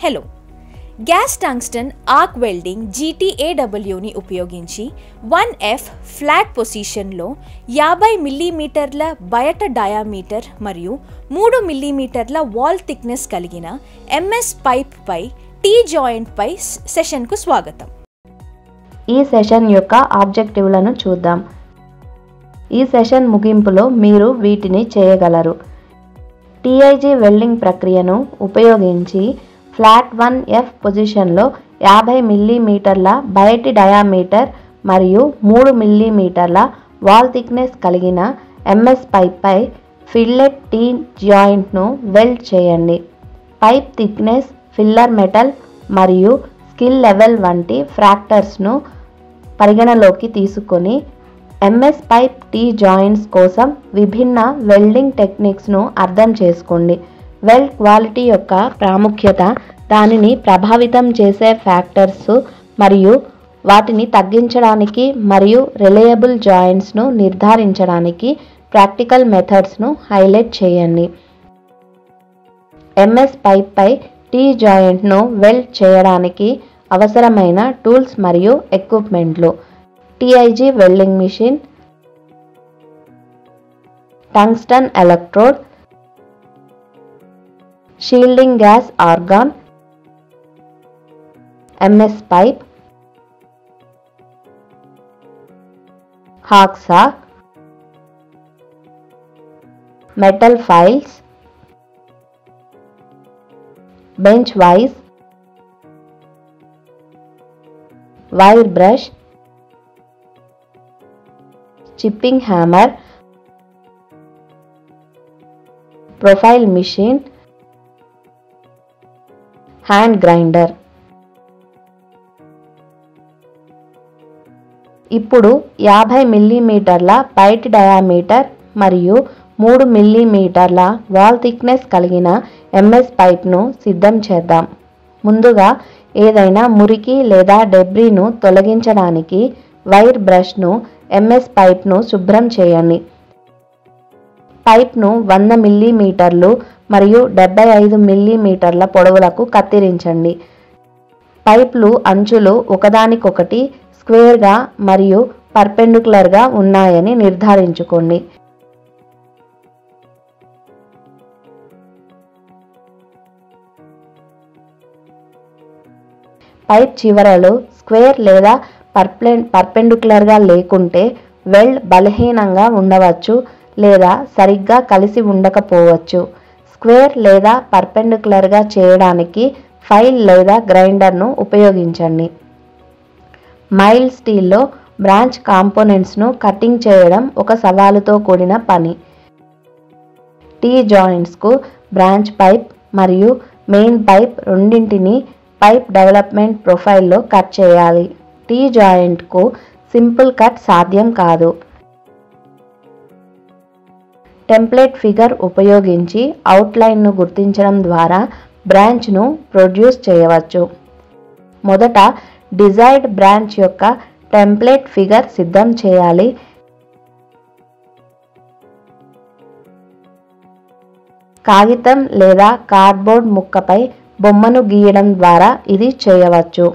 Hello, gas tungsten arc welding GTAWని ఉపయోగించి 1F flat పొజిషన్లో 50 మిల్లీమీటర్ల బయట డయామీటర్ మరియు 3 మిల్లీమీటర్ల వాల్ థిక్నెస్ కలిగిన MS పైప్ పై టీ జాయింట్ పై సెషన్కు స్వాగతం. ఈ సెషన్ యొక్క ఆబ్జెక్టివ్లను చూద్దాం. ఈ సెషన్ ముగింపులో మీరు వీటిని చేయగలరు. TIG వెల్డింగ్ ప్రక్రియను ఉపయోగించి ఫ్లాట్ 1F పొజిషన్లో 50 మిల్లీమీటర్ల బయటి డయామీటర్ మరియు 3 మిల్లీమీటర్ల వాల్ థిక్నెస్ కలిగిన MS పైప్ పై ఫిల్లెట్ టీ జాయింట్ను వెల్డ్ చేయండి. పైప్ థిక్నెస్, ఫిల్లర్ మెటల్ మరియు స్కిల్ లెవెల్ వంటి ఫ్యాక్టర్స్ను పరిగణలోకి తీసుకొని MS పైప్ టీ జాయింట్స్ కోసం విభిన్న వెల్డింగ్ టెక్నిక్స్ను అర్థం చేసుకోండి. వెల్డ్ క్వాలిటీ యొక్క ప్రాముఖ్యత, దానిని ప్రభావితం చేసే ఫ్యాక్టర్స్ మరియు వాటిని తగ్గించడానికి మరియు రిలయబుల్ జాయింట్స్ను నిర్ధారించడానికి ప్రాక్టికల్ మెథడ్స్ను హైలైట్ చేయండి. MS పైప్ పై టీ జాయింట్ను వెల్డ్ చేయడానికి అవసరమైన టూల్స్ మరియు ఎక్విప్మెంట్లు: TIG welding machine, tungsten electrode, shielding gas argon, MS pipe, hacksaw, metal files, bench vice, wire brush, chipping hammer, profile machine, hand grinder. ఇప్పుడు 50 మిల్లీమీటర్ల బయటి డయామీటర్ మరియు 3 మిల్లీమీటర్ల వాల్ థిక్నెస్ కలిగిన MS పైప్ను సిద్ధం చేద్దాం. ముందుగా ఏదైనా మురికి లేదా డెబ్రీను తొలగించడానికి వైర్ బ్రష్ను MS పైప్ను శుభ్రం చేయండి. పైప్ను 100 మిల్లీమీటర్లు మరియు 75 మిల్లీమీటర్ల పొడవులకు కత్తిరించండి. పైప్లు అంచులు ఒకదానికొకటి స్క్వేర్గా మరియు పర్పెండిక్యులర్గా ఉన్నాయని నిర్ధారించుకోండి. పైప్ చివరలు స్క్వేర్ లేదా పర్పెండిక్యులర్గా లేకుంటే వెల్డ్ బలహీనంగా ఉండవచ్చు లేదా సరిగ్గా కలిసి ఉండకపోవచ్చు. స్క్వేర్ లేదా పర్పెండిక్యులర్గా చేయడానికి ఫైల్ లేదా గ్రైండర్ను ఉపయోగించండి. మైల్డ్ స్టీల్లో బ్రాంచ్ కాంపోనెంట్స్ను కటింగ్ చేయడం ఒక సవాలుతో కూడిన పని. టీ జాయింట్స్కు బ్రాంచ్ పైప్ మరియు మెయిన్ పైప్ రెండింటినీ పైప్ డెవలప్మెంట్ ప్రొఫైల్లో కట్ చేయాలి. టీ జాయింట్కు సింపుల్ కట్ సాధ్యం కాదు. టెంప్లెట్ ఫిగర్ ఉపయోగించి అవుట్లైన్ను గుర్తించడం ద్వారా బ్రాంచ్ను ప్రొడ్యూస్ చేయవచ్చు. మొదట డిజైర్డ్ బ్రాంచ్ యొక్క టెంప్లెట్ ఫిగర్ సిద్ధం చేయాలి. కాగితం లేదా కార్డ్బోర్డ్ ముక్కపై బొమ్మను గీయడం ద్వారా ఇది చేయవచ్చు.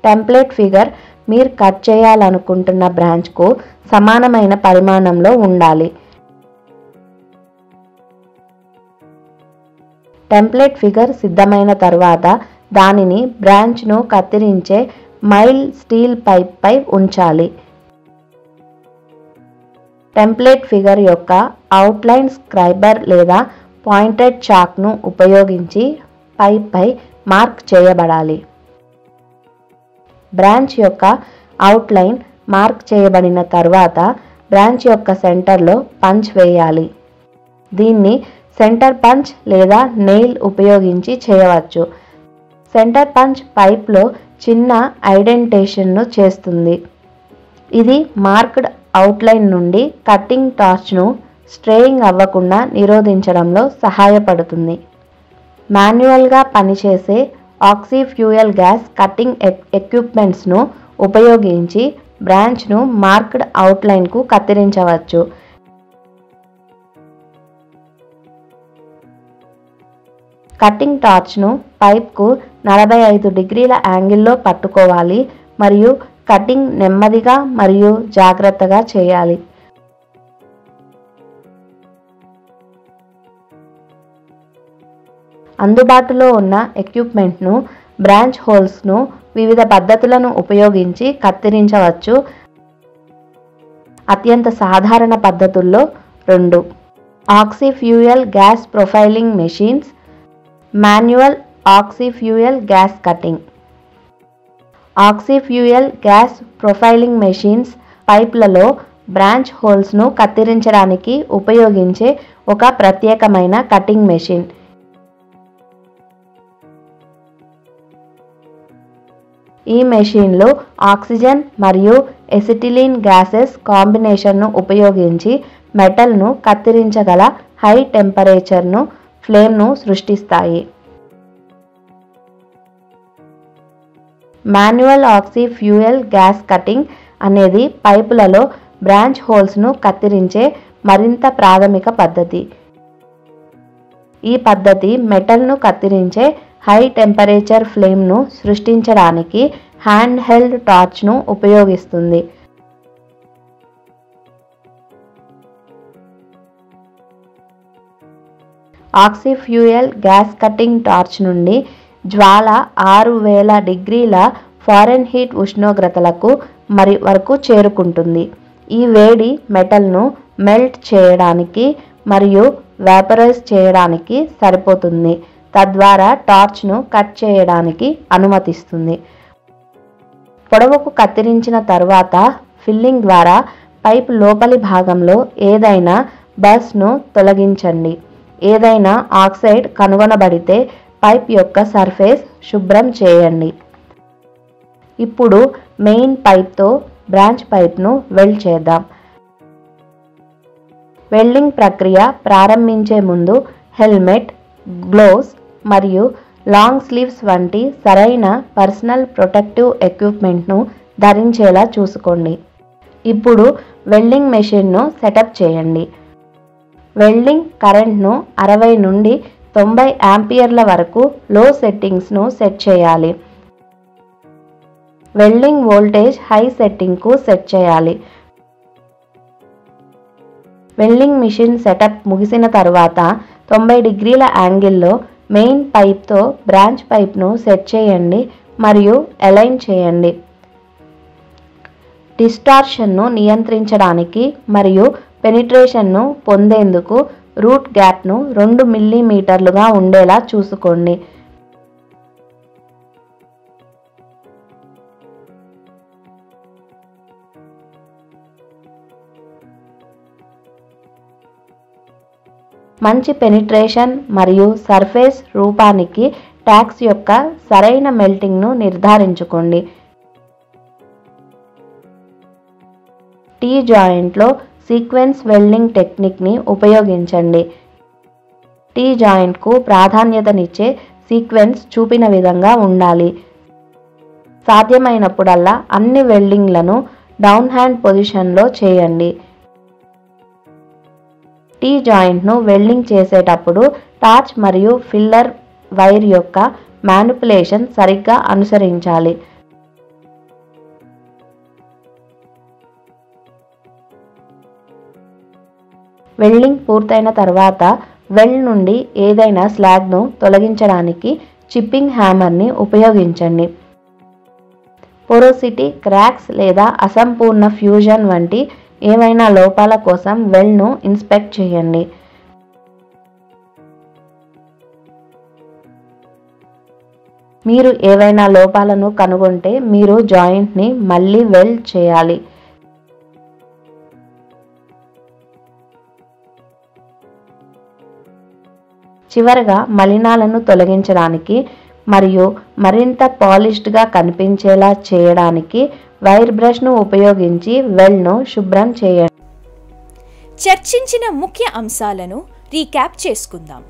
టెంప్లెట్ ఫిగర్ మీరు కట్ చేయాలనుకుంటున్న బ్రాంచ్కు సమానమైన పరిమాణంలో ఉండాలి. టెంప్లెట్ ఫిగర్ సిద్ధమైన తర్వాత దానిని బ్రాంచ్ను కత్తిరించే మైల్డ్ స్టీల్ పైప్ పై ఉంచాలి. టెంప్లెట్ ఫిగర్ యొక్క అవుట్లైన్ స్క్రైబర్ లేదా పాయింటెడ్ చాక్ను ఉపయోగించి పైప్ పై మార్క్ చేయబడాలి. బ్రాంచ్ యొక్క అవుట్లైన్ మార్క్ చేయబడిన తర్వాత బ్రాంచ్ యొక్క సెంటర్లో పంచ్ వేయాలి. దీన్ని సెంటర్ పంచ్ లేదా నెయిల్ ఉపయోగించి చేయవచ్చు. సెంటర్ పంచ్ పైప్లో చిన్న ఐడెంటేషన్ను చేస్తుంది. ఇది మార్క్డ్ అవుట్లైన్ నుండి కట్టింగ్ టార్చ్ను స్ట్రేయింగ్ అవ్వకుండా నిరోధించడంలో సహాయపడుతుంది. మాన్యువల్గా పనిచేసే ఆక్సీ ఫ్యూయల్ గ్యాస్ కట్టింగ్ ఎక్విప్మెంట్స్ను ఉపయోగించి బ్రాంచ్ను మార్క్డ్ అవుట్లైన్కు కత్తిరించవచ్చు. కటింగ్ టార్చ్ను పైప్కు 45 డిగ్రీల యాంగిల్లో పట్టుకోవాలి మరియు కటింగ్ నెమ్మదిగా మరియు జాగ్రత్తగా చేయాలి. అందుబాటులో ఉన్న ఎక్విప్మెంట్ను, బ్రాంచ్ హోల్స్ను వివిధ పద్ధతులను ఉపయోగించి కత్తిరించవచ్చు. అత్యంత సాధారణ పద్ధతుల్లో 2: oxyfuel gas profiling machines, manual oxyfuel gas cutting. Oxyfuel gas profiling machines పైప్లలో బ్రాంచ్ హోల్స్ను కత్తిరించడానికి ఉపయోగించే ఒక ప్రత్యేకమైన కటింగ్ మెషిన్. ఈ మెషిన్లు ఆక్సిజన్ మరియు ఎసిటిలీన్ గ్యాసెస్ కాంబినేషన్ను ఉపయోగించి మెటల్ను కత్తిరించగల హై టెంపరేచర్ను ఫ్లేమ్ను సృష్టిస్తాయి. మాన్యువల్ ఆక్సిఫ్యూయల్ గ్యాస్ కటింగ్ అనేది పైపులలో బ్రాంచ్ హోల్స్ను కత్తిరించే మరింత ప్రాథమిక పద్ధతి. ఈ పద్ధతి మెటల్ను కత్తిరించే హై టెంపరేచర్ ఫ్లేమ్ను సృష్టించడానికి హ్యాండ్ హెల్డ్ టార్చ్ను ఉపయోగిస్తుంది. ఆక్సిఫ్యూయల్ గ్యాస్ కటింగ్ టార్చ్ నుండి జ్వాల 6000 డిగ్రీల ఫారెన్హీట్ ఉష్ణోగ్రతలకు వరకు చేరుకుంటుంది. ఈ వేడి మెటల్ను మెల్ట్ చేయడానికి మరియు వేపరైజ్ చేయడానికి సరిపోతుంది, తద్వారా టార్చ్ను కట్ చేయడానికి అనుమతిస్తుంది. పొడవుకు కత్తిరించిన తరువాత ఫిల్లింగ్ ద్వారా పైప్ లోపలి భాగంలో ఏదైనా బస్ను తొలగించండి. ఏదైనా ఆక్సైడ్ కనుగొనబడితే పైప్ యొక్క సర్ఫేస్ శుభ్రం చేయండి. ఇప్పుడు మెయిన్ పైప్తో బ్రాంచ్ పైప్ను వెల్డ్ చేద్దాం. వెల్డింగ్ ప్రక్రియ ప్రారంభించే ముందు హెల్మెట్, గ్లోవ్స్ మరియు లాంగ్ స్లీవ్స్ వంటి సరైన పర్సనల్ ప్రొటెక్టివ్ ఎక్విప్మెంట్ను ధరించేలా చూసుకోండి. ఇప్పుడు వెల్డింగ్ మెషిన్ను సెటప్ చేయండి. వెల్డింగ్ కరెంట్ను 60 నుండి 90 యాంపియర్ల వరకు లో సెట్టింగ్స్ను సెట్ చేయాలి. వెల్డింగ్ వోల్టేజ్ హై సెట్టింగ్కు సెట్ చేయాలి. వెల్డింగ్ మిషన్ సెటప్ ముగిసిన తర్వాత 90 డిగ్రీల యాంగిల్లో మెయిన్ పైప్తో బ్రాంచ్ పైప్ను సెట్ చేయండి మరియు అలైన్ చేయండి. డిస్టార్షన్ను నియంత్రించడానికి మరియు పెనిట్రేషన్ను పొందేందుకు రూట్ గ్యాప్ను 2 మిల్లీమీటర్లుగా ఉండేలా చూసుకోండి. మంచి పెనిట్రేషన్ మరియు సర్ఫేస్ రూపానికి ట్యాక్స్ యొక్క సరైన మెల్టింగ్ను నిర్ధారించుకోండి. టీ జాయింట్లో సీక్వెన్స్ వెల్డింగ్ టెక్నిక్ని ఉపయోగించండి. టీ జాయింట్కు ప్రాధాన్యతనిచ్చే సీక్వెన్స్ చూపిన విధంగా ఉండాలి. సాధ్యమైనప్పుడల్లా అన్ని వెల్డింగ్లను డౌన్ హ్యాండ్ పొజిషన్లో చేయండి. టీ జాయింట్ను వెల్డింగ్ చేసేటప్పుడు టార్చ్ మరియు ఫిల్లర్ వైర్ యొక్క మ్యానిపులేషన్ సరిగ్గా అనుసరించాలి. వెల్డింగ్ పూర్తయిన తర్వాత వెల్డ్ నుండి ఏదైనా స్లాగ్ను తొలగించడానికి చిప్పింగ్ హ్యామర్ని ఉపయోగించండి. పోరోసిటీ, క్రాక్స్ లేదా అసంపూర్ణ ఫ్యూజన్ వంటి ఏవైనా లోపాల కోసం వెల్డ్ను ఇన్స్పెక్ట్ చేయండి. మీరు ఏవైనా లోపాలను కనుగొంటే మీరు జాయింట్ని మళ్ళీ వెల్డ్ చేయాలి. చివరగా మలినాలను తొలగించడానికి మరియు మరింత పాలిష్డ్గా కనిపించేలా చేయడానికి వైర్ బ్రష్ను ఉపయోగించి వెల్డ్ను శుభ్రం చేయండి. చర్చించిన ముఖ్య అంశాలను రీక్యాప్ చేసుకుందాం.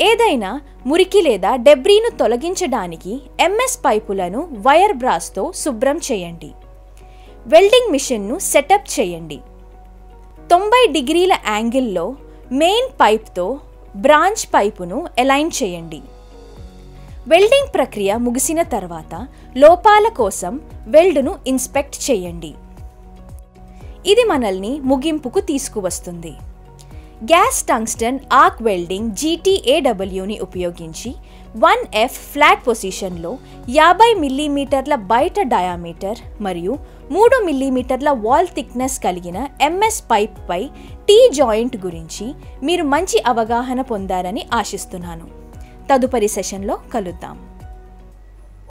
ఏదైనా మురికి లేదా డెబ్రీను తొలగించడానికి ఎంఎస్ పైపులను వైర్ బ్రాస్తో శుభ్రం చేయండి. వెల్డింగ్ మిషన్ను సెటప్ చేయండి. 90 డిగ్రీల యాంగిల్లో మెయిన్ పైప్తో బ్రాంచ్ పైపును అలైన్ చేయండి. వెల్డింగ్ ప్రక్రియ ముగిసిన తర్వాత లోపాల కోసం వెల్డ్ను ఇన్స్పెక్ట్ చేయండి. ఇది మనల్ని ముగింపుకు తీసుకువస్తుంది. గ్యాస్ టంగ్స్టన్ ఆర్క్ వెల్డింగ్ GTAWని ఉపయోగించి 1F ఫ్లాట్ పొజిషన్లో 50 మిల్లీమీటర్ల బయట డయామీటర్ మరియు 3 మిల్లీమీటర్ల వాల్ థిక్నెస్ కలిగిన MS పైప్ పై టీ జాయింట్ గురించి మీరు మంచి అవగాహన పొందారని ఆశిస్తున్నాను. తదుపరి సెషన్లో కలుద్దాం.